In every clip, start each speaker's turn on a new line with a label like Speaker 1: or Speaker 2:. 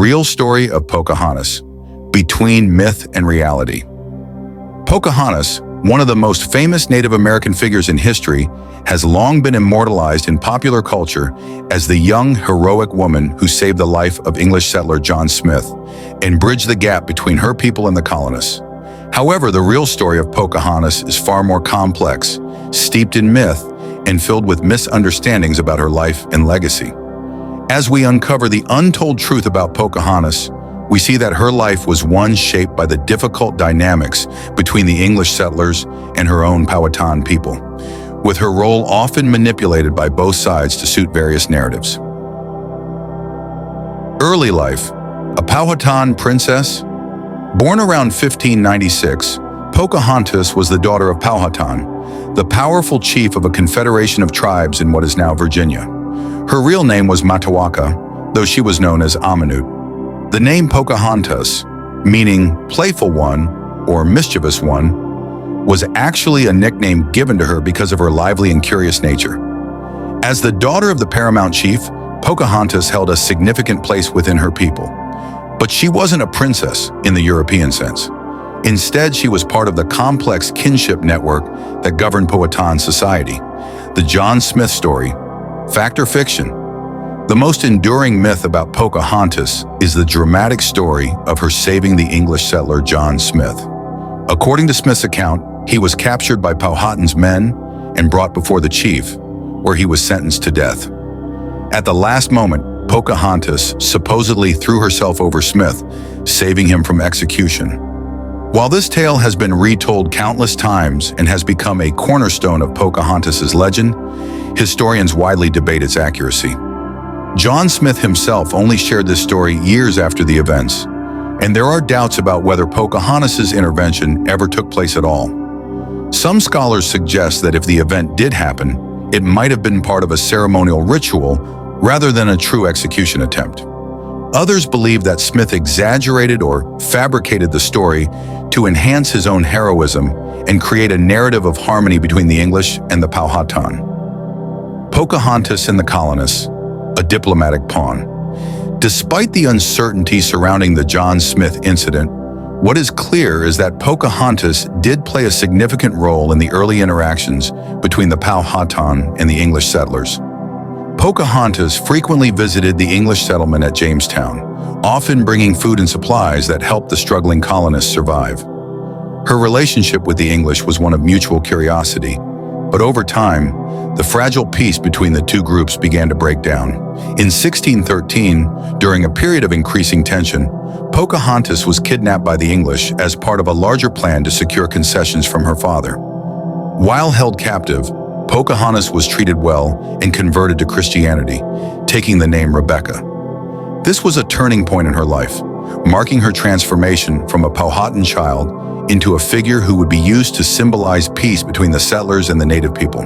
Speaker 1: real story of Pocahontas, between myth and reality. Pocahontas, one of the most famous Native American figures in history, has long been immortalized in popular culture as the young, heroic woman who saved the life of English settler John Smith and bridged the gap between her people and the colonists. However, the real story of Pocahontas is far more complex, steeped in myth, and filled with misunderstandings about her life and legacy. As we uncover the untold truth about Pocahontas, we see that her life was one shaped by the difficult dynamics between the English settlers and her own Powhatan people, with her role often manipulated by both sides to suit various narratives. Early life: a Powhatan princess. Born around 1596, Pocahontas was the daughter of Powhatan, the powerful chief of a confederation of tribes in what is now Virginia. Her real name was Matoaka, though she was known as Amanut. The name Pocahontas, meaning playful one or mischievous one, was actually a nickname given to her because of her lively and curious nature. As the daughter of the paramount chief, Pocahontas held a significant place within her people. But she wasn't a princess in the European sense. Instead, she was part of the complex kinship network that governed Powhatan society. The John Smith story, fact or fiction? The most enduring myth about Pocahontas is the dramatic story of her saving the English settler John Smith. According to Smith's account, he was captured by Powhatan's men and brought before the chief, where he was sentenced to death. At the last moment, Pocahontas supposedly threw herself over Smith, saving him from execution. While this tale has been retold countless times and has become a cornerstone of Pocahontas's legend, historians widely debate its accuracy. John Smith himself only shared this story years after the events, and there are doubts about whether Pocahontas's intervention ever took place at all. Some scholars suggest that if the event did happen, it might have been part of a ceremonial ritual rather than a true execution attempt. Others believe that Smith exaggerated or fabricated the story to enhance his own heroism and create a narrative of harmony between the English and the Powhatan. Pocahontas and the colonists, a diplomatic pawn. Despite the uncertainty surrounding the John Smith incident, what is clear is that Pocahontas did play a significant role in the early interactions between the Powhatan and the English settlers. Pocahontas frequently visited the English settlement at Jamestown, often bringing food and supplies that helped the struggling colonists survive. Her relationship with the English was one of mutual curiosity, but over time, the fragile peace between the two groups began to break down. In 1613, during a period of increasing tension, Pocahontas was kidnapped by the English as part of a larger plan to secure concessions from her father. While held captive, Pocahontas was treated well and converted to Christianity, taking the name Rebecca. This was a turning point in her life, marking her transformation from a Powhatan child into a figure who would be used to symbolize peace between the settlers and the native people.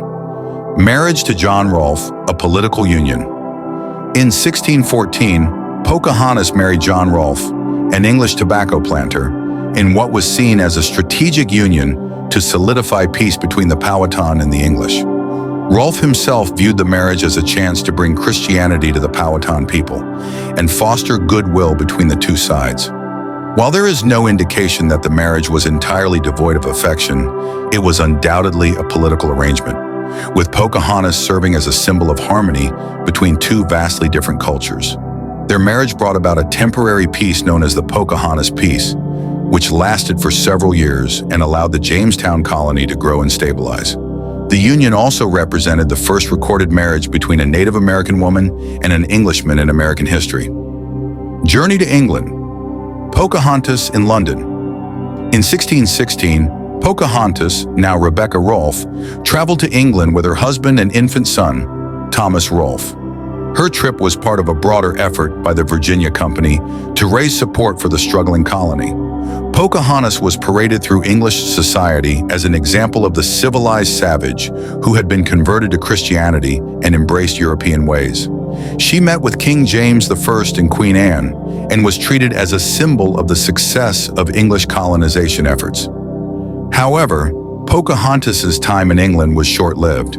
Speaker 1: Marriage to John Rolfe, a political union. In 1614, Pocahontas married John Rolfe, an English tobacco planter, in what was seen as a strategic union to solidify peace between the Powhatan and the English. Rolfe himself viewed the marriage as a chance to bring Christianity to the Powhatan people and foster goodwill between the two sides. While there is no indication that the marriage was entirely devoid of affection, it was undoubtedly a political arrangement, with Pocahontas serving as a symbol of harmony between two vastly different cultures. Their marriage brought about a temporary peace known as the Pocahontas Peace, which lasted for several years and allowed the Jamestown colony to grow and stabilize. The union also represented the first recorded marriage between a Native American woman and an Englishman in American history. Journey to England. Pocahontas in London. In 1616, Pocahontas, now Rebecca Rolfe, traveled to England with her husband and infant son, Thomas Rolfe. Her trip was part of a broader effort by the Virginia Company to raise support for the struggling colony. Pocahontas was paraded through English society as an example of the civilized savage who had been converted to Christianity and embraced European ways. She met with King James I and Queen Anne and was treated as a symbol of the success of English colonization efforts. However, Pocahontas's time in England was short-lived.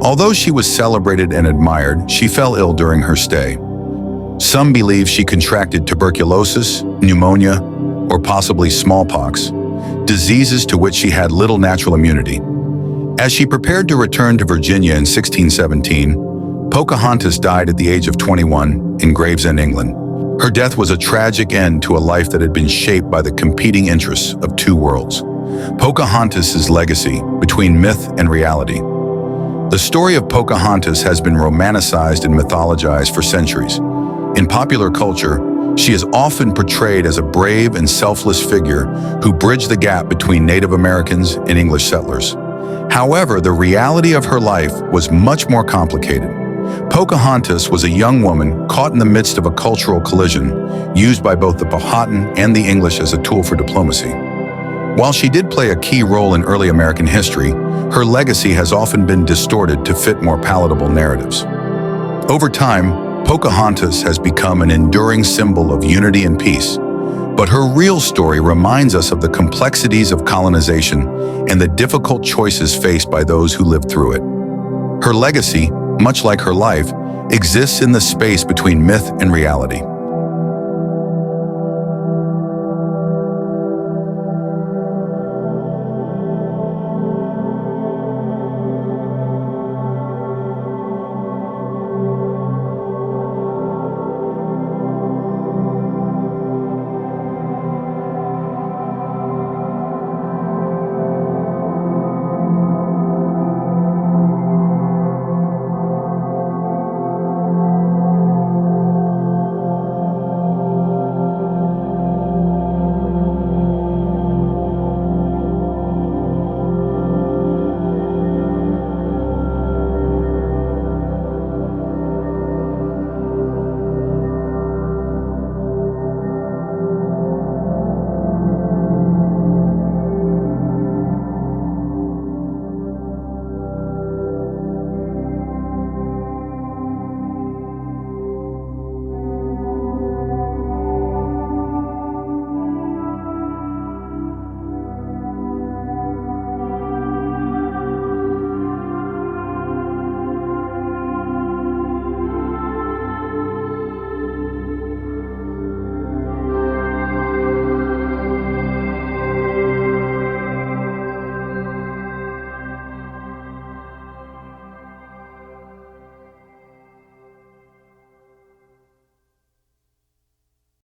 Speaker 1: Although she was celebrated and admired, she fell ill during her stay. Some believe she contracted tuberculosis, pneumonia, or possibly smallpox, diseases to which she had little natural immunity. As she prepared to return to Virginia in 1617, Pocahontas died at the age of 21 in Gravesend, England. Her death was a tragic end to a life that had been shaped by the competing interests of two worlds. Pocahontas' legacy between myth and reality. The story of Pocahontas has been romanticized and mythologized for centuries. In popular culture, she is often portrayed as a brave and selfless figure who bridged the gap between Native Americans and English settlers. However, the reality of her life was much more complicated. Pocahontas was a young woman caught in the midst of a cultural collision used by both the Powhatan and the English as a tool for diplomacy. While she did play a key role in early American history, her legacy has often been distorted to fit more palatable narratives. Over time, Pocahontas has become an enduring symbol of unity and peace, but her real story reminds us of the complexities of colonization and the difficult choices faced by those who lived through it. Her legacy, much like her life, exists in the space between myth and reality.